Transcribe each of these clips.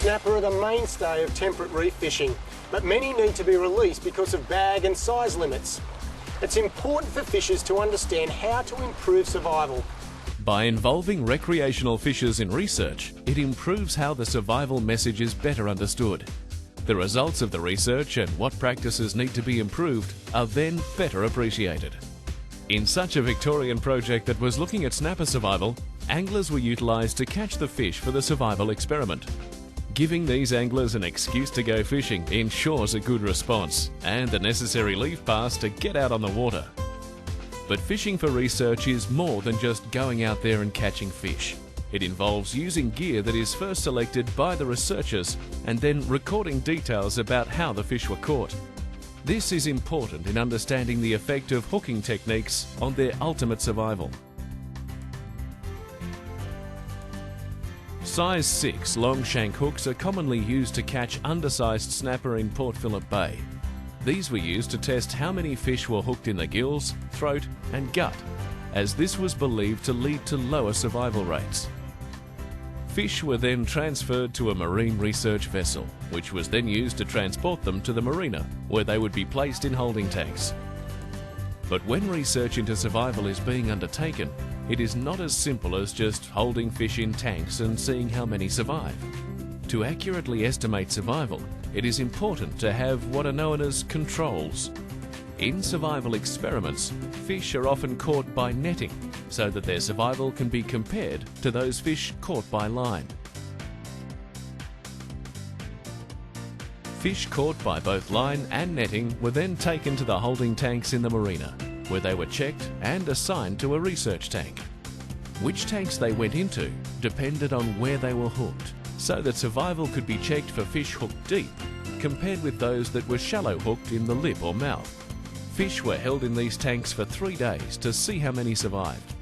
snapper are the mainstay of temperate reef fishing, but many need to be released because of bag and size limits. It's important for fishers to understand how to improve survival. By involving recreational fishers in research, it improves how the survival message is better understood. The results of the research and what practices need to be improved are then better appreciated. In such a Victorian project that was looking at snapper survival, anglers were utilised to catch the fish for the survival experiment. Giving these anglers an excuse to go fishing ensures a good response and the necessary leave pass to get out on the water. But fishing for research is more than just going out there and catching fish. It involves using gear that is first selected by the researchers and then recording details about how the fish were caught. This is important in understanding the effect of hooking techniques on their ultimate survival. Size 6 long shank hooks are commonly used to catch undersized snapper in Port Phillip Bay. These were used to test how many fish were hooked in the gills, throat and gut, as this was believed to lead to lower survival rates. Fish were then transferred to a marine research vessel, which was then used to transport them to the marina, where they would be placed in holding tanks. But when research into survival is being undertaken, it is not as simple as just holding fish in tanks and seeing how many survive. To accurately estimate survival, it is important to have what are known as controls. In survival experiments, fish are often caught by netting, so that their survival can be compared to those fish caught by line. Fish caught by both line and netting were then taken to the holding tanks in the marina, where they were checked and assigned to a research tank. Which tanks they went into depended on where they were hooked, so that survival could be checked for fish hooked deep, compared with those that were shallow hooked in the lip or mouth. Fish were held in these tanks for 3 days to see how many survived.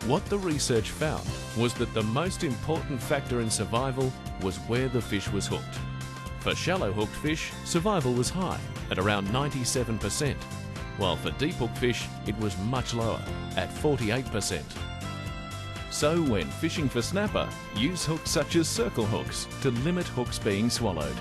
What the research found was that the most important factor in survival was where the fish was hooked. For shallow hooked fish, survival was high, at around 97%, while for deep hooked fish it was much lower, at 48%. So when fishing for snapper, use hooks such as circle hooks to limit hooks being swallowed.